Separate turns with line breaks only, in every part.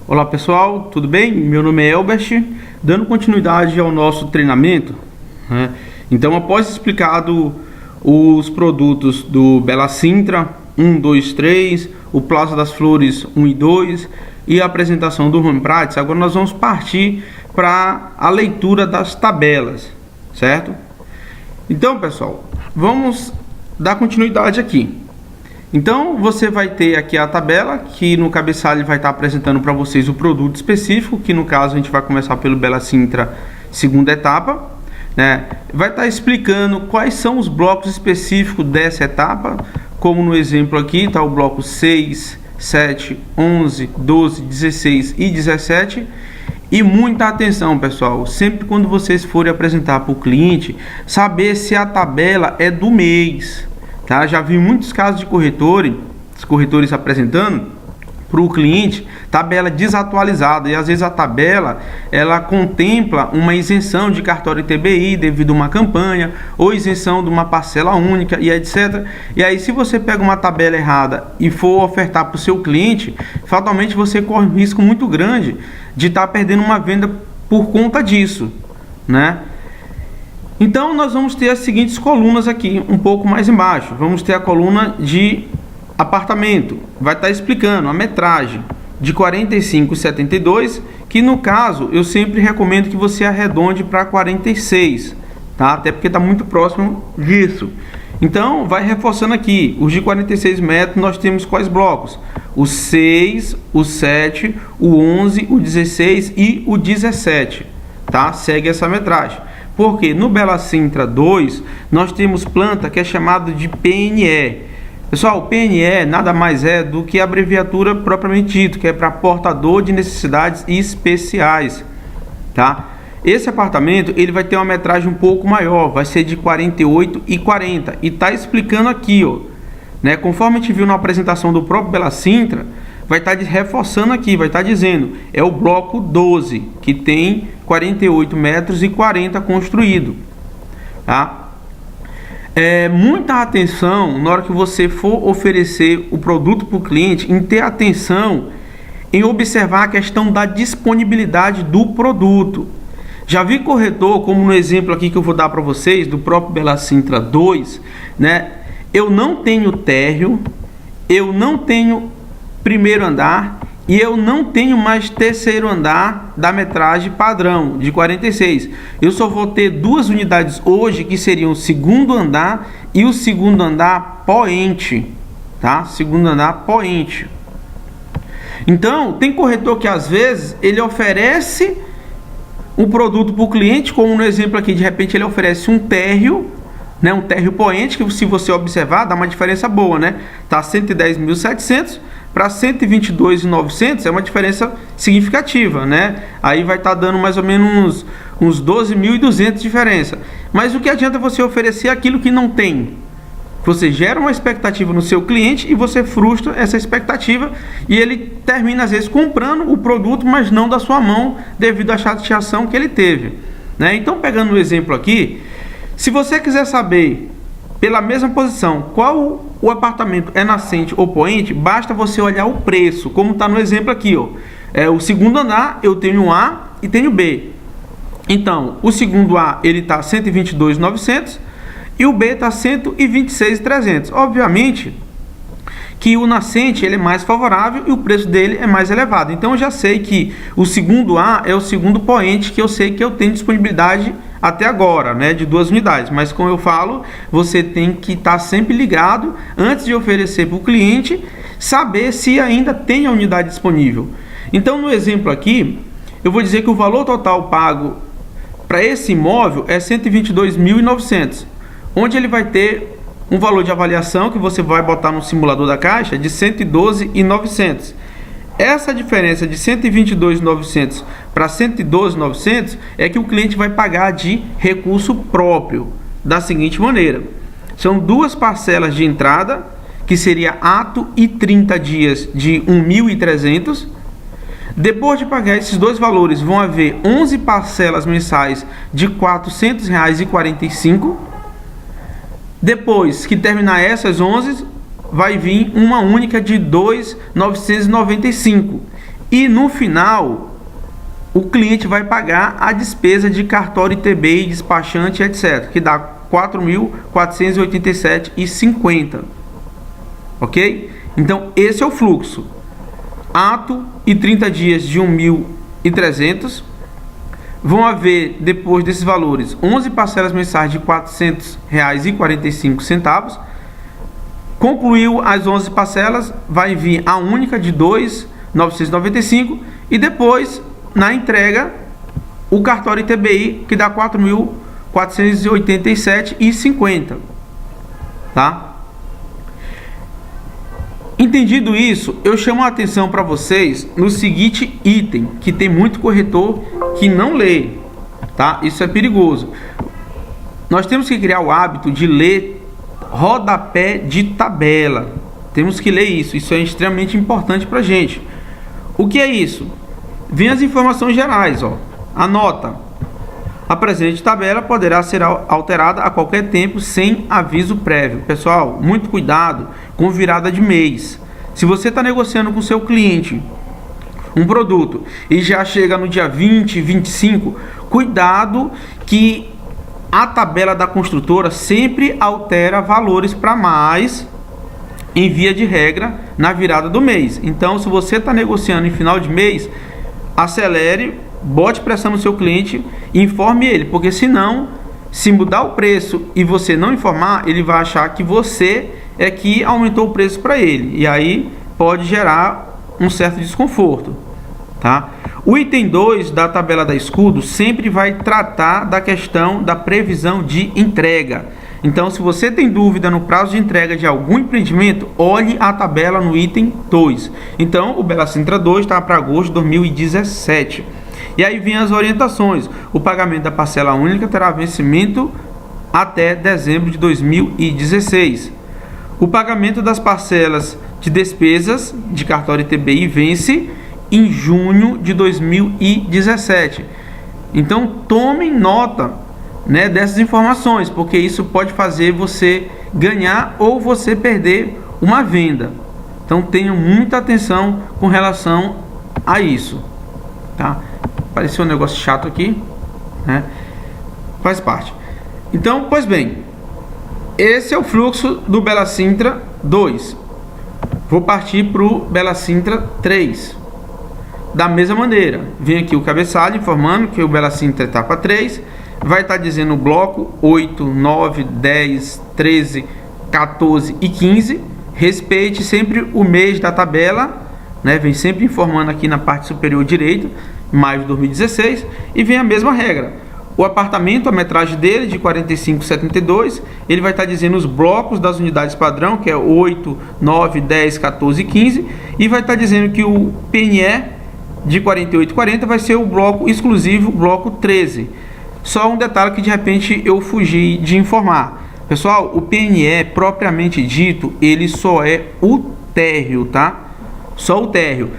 Olá pessoal, tudo bem? Meu nome é Elbert, dando continuidade ao nosso treinamento, né? Então, após explicado os produtos do Bela Sintra 1, 2, 3, o Plaza das Flores 1 e 2 e a apresentação do Home Practice, agora nós vamos partir para a leitura das tabelas, certo? Então pessoal, vamos dar continuidade aqui. Então você vai ter aqui a tabela, que no cabeçalho vai estar apresentando para vocês o produto específico, que no caso a gente vai começar pelo Bela Sintra segunda etapa, né? Vai estar explicando quais são os blocos específicos dessa etapa, como no exemplo aqui está o bloco 6, 7, 11, 12, 16 e 17. E muita atenção pessoal, sempre quando vocês forem apresentar para o cliente, saber se a tabela é do mês. Tá? Já vi muitos casos de corretores apresentando para o cliente tabela desatualizada, e às vezes a tabela ela contempla uma isenção de cartório ITBI devido a uma campanha, ou isenção de uma parcela única e etc. E aí, se você pega uma tabela errada e for ofertar para o seu cliente, fatalmente você corre um risco muito grande de estar perdendo uma venda por conta disso, né? Então nós vamos ter as seguintes colunas aqui, um pouco mais embaixo. Vamos ter a coluna de apartamento, vai estar explicando a metragem de 45,72, que no caso eu sempre recomendo que você arredonde para 46, tá? Até porque está muito próximo disso. Então vai reforçando aqui, os de 46 metros nós temos quais blocos? O 6, o 7, o 11, o 16 e o 17, tá? Segue essa metragem. Porque no Bela Sintra 2 nós temos planta que é chamada de PNE. Pessoal, o PNE nada mais é do que a abreviatura propriamente dito, que é para portador de necessidades especiais, tá? Esse apartamento ele vai ter uma metragem um pouco maior, vai ser de 48 e 40, e tá explicando aqui, ó, né? Conforme a gente viu na apresentação do próprio Bela Sintra, vai estar reforçando aqui, vai estar dizendo, é o bloco 12, que tem 48 metros e 40 construído, tá? Muita atenção na hora que você for oferecer o produto para o cliente, em ter atenção em observar a questão da disponibilidade do produto. Já vi corretor, como no exemplo aqui que eu vou dar para vocês, do próprio Bela Sintra 2, né? Eu não tenho térreo, eu não tenho primeiro andar e eu não tenho mais terceiro andar da metragem padrão de 46. Eu só vou ter duas unidades hoje, que seriam o segundo andar e o segundo andar poente, tá? Segundo andar poente. Então, tem corretor que às vezes ele oferece um produto para o cliente, como no exemplo aqui, de repente ele oferece um térreo, né? Um térreo poente, que se você observar dá uma diferença boa, né? Tá 110.700 para 122.900, é uma diferença significativa, né? Aí vai estar dando mais ou menos uns 12.200 de diferença. Mas o que adianta você oferecer aquilo que não tem? Você gera uma expectativa no seu cliente e você frustra essa expectativa, e ele termina às vezes comprando o produto, mas não da sua mão, devido à chateação que ele teve, né? Então, pegando o exemplo aqui, se você quiser saber pela mesma posição qual o apartamento é nascente ou poente, basta você olhar o preço, como está no exemplo aqui, ó. O segundo andar eu tenho A e tenho B. Então, o segundo A ele está 122.900 e o B está 126.300. Obviamente que o nascente ele é mais favorável e o preço dele é mais elevado. Então eu já sei que o segundo A é o segundo poente, que eu sei que eu tenho disponibilidade até agora, né, de 2 unidades. Mas como eu falo, você tem que estar sempre ligado antes de oferecer para o cliente, saber se ainda tem a unidade disponível. Então, no exemplo aqui, eu vou dizer que o valor total pago para esse imóvel é 122.900, onde ele vai ter um valor de avaliação que você vai botar no simulador da Caixa de 112.900. Essa diferença de 122.900 para 112.900 é que o cliente vai pagar de recurso próprio, da seguinte maneira: são duas parcelas de entrada, que seria ato e 30 dias de 1.300. Depois de pagar esses dois valores, vão haver 11 parcelas mensais de R$ 400,45. Depois que terminar essas 11, vai vir uma única de 2.995. E no final, o cliente vai pagar a despesa de cartório ITBI, despachante, etc., que dá R$ 4.487,50. Ok? Então, esse é o fluxo. Ato e 30 dias de 1.300. Vão haver, depois desses valores, 11 parcelas mensais de R$ 400,45. Concluiu as 11 parcelas, vai vir a única de R$ 2.995 e depois, na entrega, o cartório ITBI, que dá R$ 4.487,50. Tá? Entendido isso, eu chamo a atenção para vocês no seguinte item, que tem muito corretor que não lê, tá? Isso é perigoso. Nós temos que criar o hábito de ler rodapé de tabela. Temos que ler isso. Isso é extremamente importante para a gente. O que é isso? Vem as informações gerais, ó. Anota. A presente tabela poderá ser alterada a qualquer tempo sem aviso prévio. Pessoal, muito cuidado com virada de mês. Se você está negociando com seu cliente um produto e já chega no dia 20, 25, cuidado que a tabela da construtora sempre altera valores para mais em via de regra na virada do mês. Então, se você está negociando em final de mês, acelere, bote pressão no seu cliente e informe ele, porque senão, se mudar o preço e você não informar, ele vai achar que você é que aumentou o preço para ele, e aí pode gerar um certo desconforto, tá? O item 2 da tabela da escudo sempre vai tratar da questão da previsão de entrega. Então, se você tem dúvida no prazo de entrega de algum empreendimento, olhe a tabela no item 2. Então, o Bela Sintra 2 está para agosto de 2017. E aí vem as orientações. O pagamento da parcela única terá vencimento até dezembro de 2016. O pagamento das parcelas de despesas de cartório ITBI vence em junho de 2017. Então, tomem nota, né, dessas informações, porque isso pode fazer você ganhar ou você perder uma venda. Então, tenham muita atenção com relação a isso, tá? Pareceu um negócio chato aqui, né? Faz parte. Então, pois bem, esse é o fluxo do Bela Sintra 2. Vou partir para o Bela Sintra 3. Da mesma maneira, vem aqui o cabeçalho informando que o Bela Sintra etapa 3 vai estar dizendo o bloco 8, 9, 10, 13, 14 e 15. Respeite sempre o mês da tabela, né? Vem sempre informando aqui na parte superior direita, maio de 2016, e vem a mesma regra. O apartamento, a metragem dele de 45,72, ele vai estar dizendo os blocos das unidades padrão, que é 8, 9, 10, 14 e 15, e vai estar dizendo que o PNE de 48,40 vai ser o bloco exclusivo, bloco 13. Só um detalhe que de repente eu fugi de informar. Pessoal, o PNE propriamente dito, ele só é o térreo, tá? Só o térreo.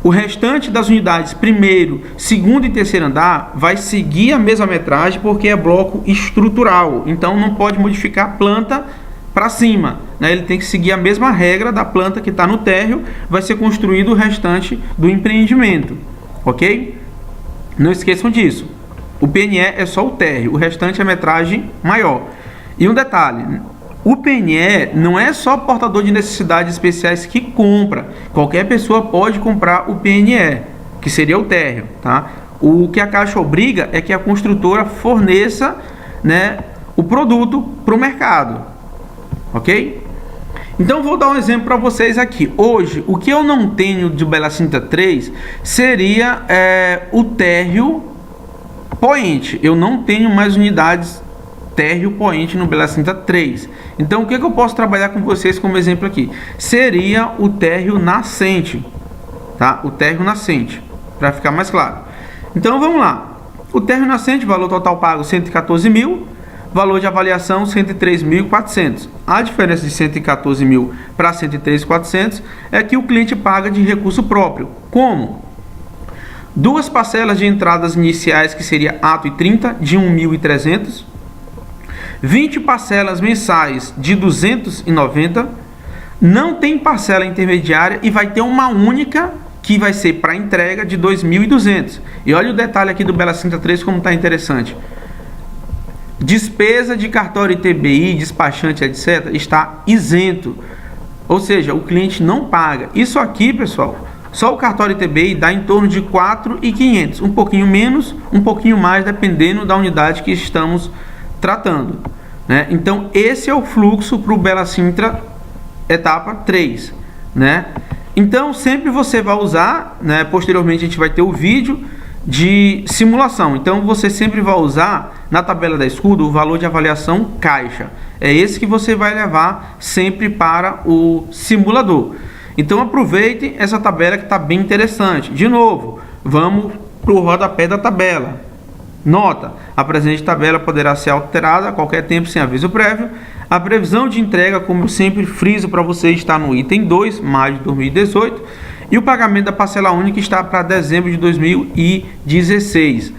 O restante das unidades, primeiro, segundo e terceiro andar, vai seguir a mesma metragem porque é bloco estrutural. Então não pode modificar a planta para cima, né? Ele tem que seguir a mesma regra da planta que está no térreo. Vai ser construído o restante do empreendimento, ok? Não esqueçam disso. O PNE é só o térreo, o restante é metragem maior. E um detalhe, o PNE não é só portador de necessidades especiais que compra. Qualquer pessoa pode comprar o PNE, que seria o térreo, tá? O que a Caixa obriga é que a construtora forneça, né, o produto para o mercado, ok? Então vou dar um exemplo para vocês aqui. Hoje, o que eu não tenho de Bela Sintra 3 seria o térreo poente. Eu não tenho mais unidades térreo poente no Bela Sintra 3. Então o que eu posso trabalhar com vocês como exemplo aqui? Seria o térreo nascente, tá? O térreo nascente, para ficar mais claro. Então vamos lá. O térreo nascente, valor total pago 114 mil, valor de avaliação 103.400. A diferença de 114 mil para 103.400 é que o cliente paga de recurso próprio. Como? 2 parcelas de entradas iniciais, que seria ato e 30, de 1.300. 20 parcelas mensais de 290, não tem parcela intermediária e vai ter uma única que vai ser para entrega de 2.200. E olha o detalhe aqui do Bela Sintra 3 como está interessante. Despesa de cartório ITBI, despachante, etc. está isento. Ou seja, o cliente não paga. Isso aqui, pessoal, só o cartório ITBI dá em torno de 4.500. Um pouquinho menos, um pouquinho mais, dependendo da unidade que estamos tratando, né? Então, esse é o fluxo para o Bela Sintra etapa 3, né? Então, sempre você vai usar, né? Posteriormente, a gente vai ter o vídeo de simulação. Então, você sempre vai usar na tabela da Escudo o valor de avaliação caixa. É esse que você vai levar sempre para o simulador. Então, aproveitem essa tabela que está bem interessante. De novo, vamos para o rodapé da tabela. Nota: a presente tabela poderá ser alterada a qualquer tempo sem aviso prévio. A previsão de entrega, como eu sempre friso para você, está no item 2, maio de 2018. E o pagamento da parcela única está para dezembro de 2016.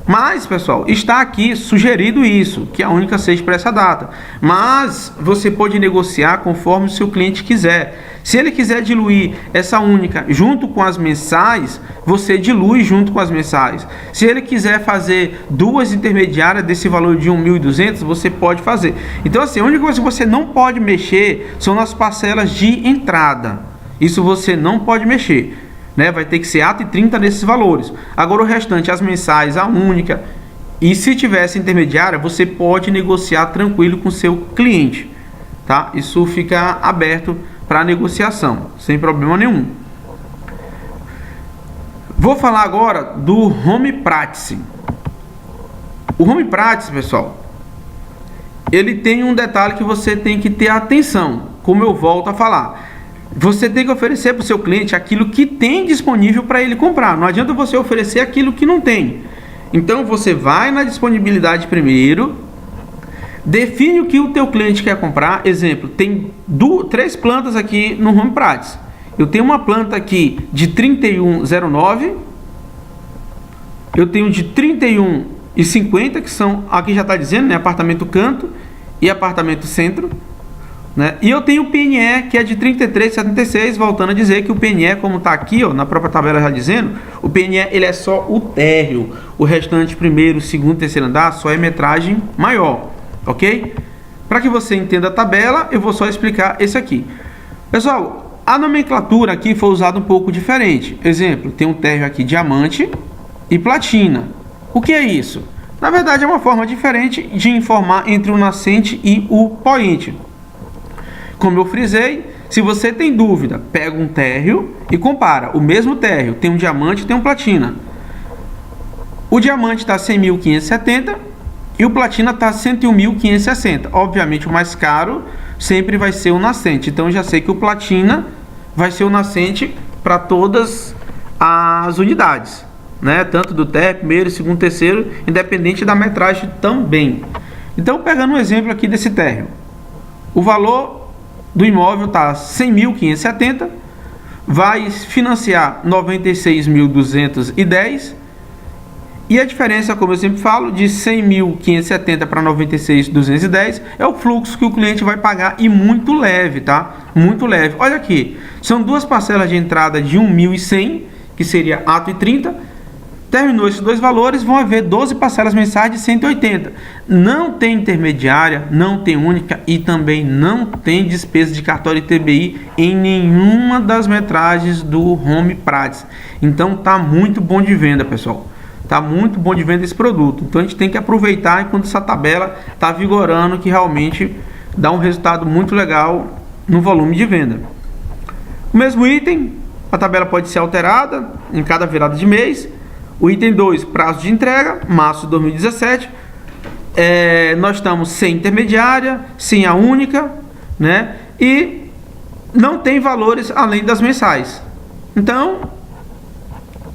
Mas, pessoal, está aqui sugerido isso, que a única seja para essa data. Mas você pode negociar conforme o seu cliente quiser. Se ele quiser diluir essa única junto com as mensais, você dilui junto com as mensais. Se ele quiser fazer duas intermediárias desse valor de 1.200, você pode fazer. Então, assim, a única coisa que você não pode mexer são nas parcelas de entrada. Isso você não pode mexer, né? Vai ter que ser ato e 30 nesses valores. Agora o restante, as mensais, a única, e se tivesse intermediária, você pode negociar tranquilo com o seu cliente, tá? Isso fica aberto para negociação, sem problema nenhum. Vou falar agora do Home Practice. O Home Practice, pessoal, ele tem um detalhe que você tem que ter atenção, como eu volto a falar. Você tem que oferecer para o seu cliente aquilo que tem disponível para ele comprar. Não adianta você oferecer aquilo que não tem. Então você vai na disponibilidade primeiro, define o que o teu cliente quer comprar. Exemplo, tem 3 plantas aqui no Home Practice. Eu tenho uma planta aqui de 31,09. Eu tenho de 31,50, que são, aqui já está dizendo, né, apartamento canto e apartamento centro. Né? E eu tenho o PNE, que é de 33,76, voltando a dizer que o PNE, como está aqui, ó, na própria tabela já dizendo, o PNE ele é só o térreo, o restante, primeiro, segundo, terceiro andar, só é metragem maior, ok? Para que você entenda a tabela, eu vou só explicar esse aqui. Pessoal, a nomenclatura aqui foi usada um pouco diferente. Exemplo, tem um térreo aqui diamante e platina. O que é isso? Na verdade, é uma forma diferente de informar entre o nascente e o poente. Como eu frisei, se você tem dúvida, pega um térreo e compara. O mesmo térreo tem um diamante e tem um platina. O diamante está 100.570 e o platina está 101.560. Obviamente o mais caro sempre vai ser o nascente. Então eu já sei que o platina vai ser o nascente para todas as unidades, né? Tanto do térreo, primeiro, segundo, terceiro, independente da metragem também. Então, pegando um exemplo aqui desse térreo, o valor do imóvel está 100.570, vai financiar 96.210 e a diferença, como eu sempre falo, de 100.570 para 96.210 é o fluxo que o cliente vai pagar, e muito leve, tá? Muito leve. Olha aqui, são duas parcelas de entrada de 1.100, que seria ato e 30. Terminou esses dois valores, vão haver 12 parcelas mensais de 180. Não tem intermediária, não tem única e também não tem despesa de cartório ITBI em nenhuma das metragens do Home Practice. Então tá muito bom de venda, pessoal. Tá muito bom de venda esse produto. Então a gente tem que aproveitar enquanto essa tabela tá vigorando, que realmente dá um resultado muito legal no volume de venda. O mesmo item, a tabela pode ser alterada em cada virada de mês. O item 2, prazo de entrega, março de 2017. Nós estamos sem intermediária, sem a única, né? E não tem valores além das mensais. Então,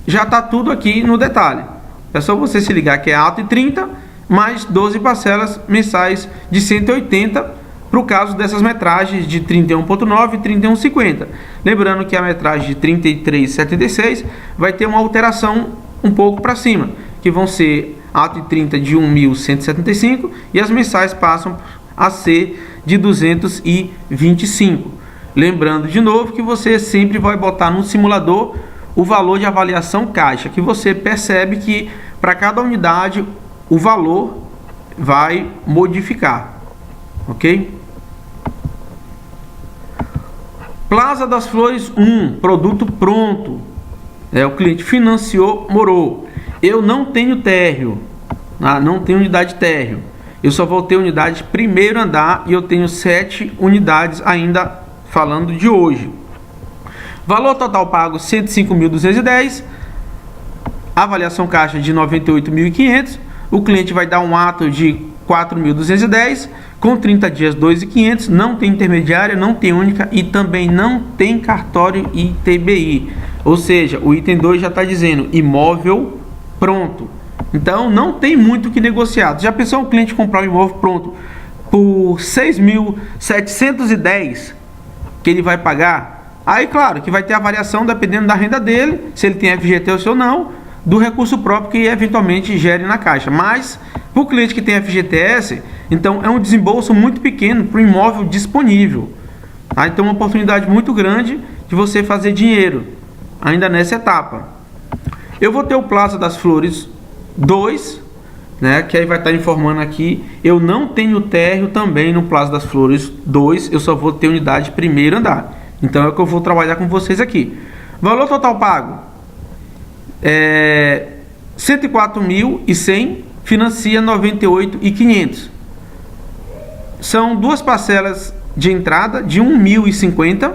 já está tudo aqui no detalhe. É só você se ligar que é ato e 30, mais 12 parcelas mensais de 180, para o caso dessas metragens de 31,9 e 31,50. Lembrando que a metragem de 33,76 vai ter uma alteração um pouco para cima, que vão ser ato e 30 de 1.175 e as mensais passam a ser de 225. Lembrando de novo que você sempre vai botar no simulador o valor de avaliação caixa, que você percebe que para cada unidade o valor vai modificar, ok? Plaza das Flores 1, produto pronto. O cliente financiou, morou. Eu não tenho térreo, não tenho unidade térreo. Eu só vou ter unidade primeiro andar e eu tenho 7 unidades ainda falando de hoje. Valor total pago 105.210. Avaliação caixa de 98.500. O cliente vai dar um ato de 4.210 com 30 dias 2.500. Não tem intermediária, não tem única e também não tem cartório ITBI. Ou seja, o item 2 já está dizendo imóvel pronto. Então não tem muito o que negociar. Já pensou um cliente comprar um imóvel pronto por 6.710 que ele vai pagar? Aí claro que vai ter a variação dependendo da renda dele, se ele tem FGTS ou não, do recurso próprio que eventualmente gere na caixa. Mas para o cliente que tem FGTS, então é um desembolso muito pequeno para o imóvel disponível. Então uma oportunidade muito grande de você fazer dinheiro ainda nessa etapa. Eu vou ter o Plaza das Flores 2, que aí vai estar informando aqui. Eu não tenho térreo também no Plaza das Flores 2, eu só vou ter unidade primeiro andar. Então é o que eu vou trabalhar com vocês aqui. Valor total pago 104.100, financia 98.500. São duas parcelas de entrada de 1.050,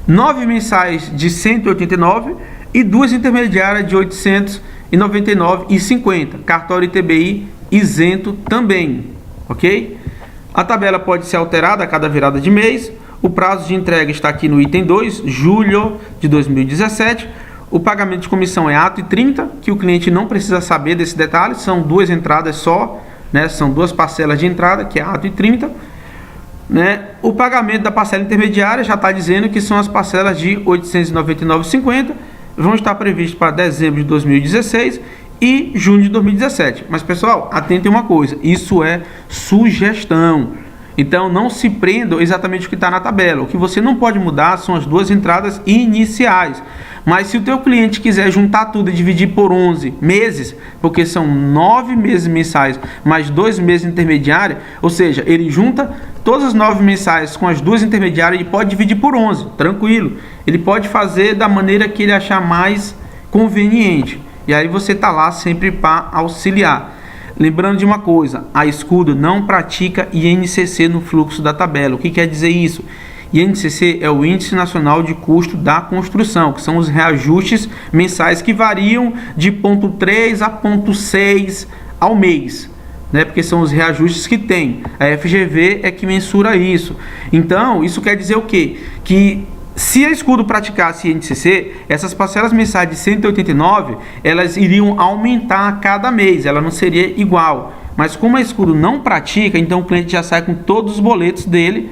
9 mensais de 189 e duas intermediárias de 899,50. Cartório ITBI isento também, ok? A tabela pode ser alterada a cada virada de mês. O prazo de entrega está aqui no item 2, julho de 2017. O pagamento de comissão é ato e 30, que o cliente não precisa saber desse detalhe. São duas entradas só, são duas parcelas de entrada, que é ato e 30. O pagamento da parcela intermediária já está dizendo que são as parcelas de 899,50. Vão estar previstos para dezembro de 2016 e junho de 2017. Mas pessoal, atentem uma coisa, isso é sugestão. Então não se prendam exatamente o que está na tabela. O que você não pode mudar são as duas entradas iniciais. Mas se o teu cliente quiser juntar tudo e dividir por 11 meses, porque são 9 meses mensais mais 2 meses intermediários, ou seja, ele junta todas as 9 mensais com as duas intermediárias e pode dividir por 11, tranquilo. Ele pode fazer da maneira que ele achar mais conveniente. E aí você está lá sempre para auxiliar. Lembrando de uma coisa, a Escudo não pratica INCC no fluxo da tabela. O que quer dizer isso? INCC é o Índice Nacional de Custo da Construção, que são os reajustes mensais que variam de 0,3 a 0,6 ao mês, porque são os reajustes que tem. A FGV é que mensura isso. Então, isso quer dizer o quê? Que se a Escudo praticasse INCC, essas parcelas mensais de 189, elas iriam aumentar a cada mês, ela não seria igual. Mas como a Escudo não pratica, então o cliente já sai com todos os boletos dele,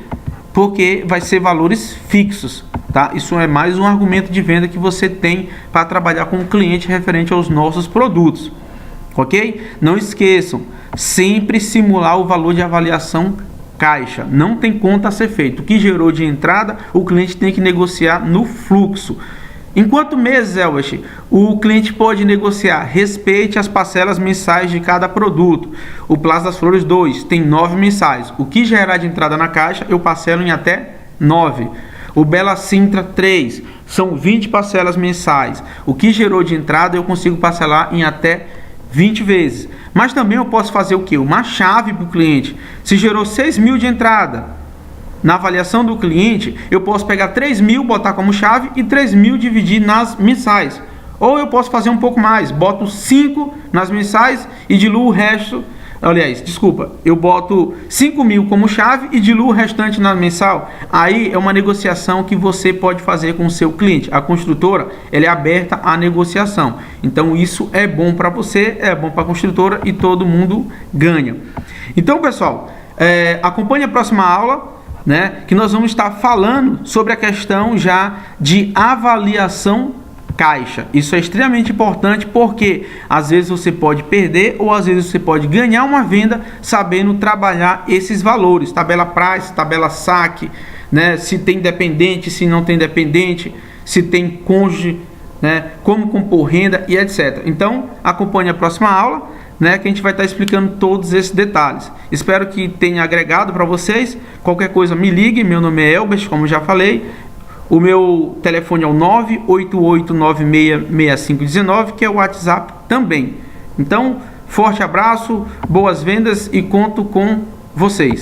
porque vai ser valores fixos, tá? Isso é mais um argumento de venda que você tem para trabalhar com o cliente referente aos nossos produtos, ok? Não esqueçam, sempre simular o valor de avaliação caixa, não tem conta a ser feito. O que gerou de entrada, o cliente tem que negociar no fluxo. Em quantos meses, Elbert, o cliente pode negociar? Respeite as parcelas mensais de cada produto. O Plaza das Flores 2 tem 9 mensais. O que gerar de entrada na caixa, eu parcelo em até 9. O Bela Sintra 3 são 20 parcelas mensais. O que gerou de entrada, eu consigo parcelar em até 20 vezes. Mas também eu posso fazer o que? Uma chave para o cliente. Se gerou 6.000 de entrada, na avaliação do cliente, eu posso pegar 3.000, botar como chave e 3.000 dividir nas mensais. Ou eu posso fazer um pouco mais, boto 5 nas mensais e diluo o resto. Aliás, desculpa, eu boto 5.000 como chave e diluo o restante na mensal. Aí é uma negociação que você pode fazer com o seu cliente. A construtora, ela é aberta à negociação. Então isso é bom para você, é bom para a construtora e todo mundo ganha. Então, pessoal, acompanhe a próxima aula, que nós vamos estar falando sobre a questão já de avaliação caixa. Isso é extremamente importante porque às vezes você pode perder ou às vezes você pode ganhar uma venda sabendo trabalhar esses valores, tabela price, tabela saque, se tem dependente, se não tem dependente, se tem cônjuge né, como compor renda e etc. Então, acompanhe a próxima aula, né, que a gente vai estar explicando todos esses detalhes. Espero que tenha agregado para vocês. Qualquer coisa me ligue, meu nome é Elbert, como já falei. O meu telefone é o 988966519, que é o WhatsApp também. Então, forte abraço, boas vendas e conto com vocês.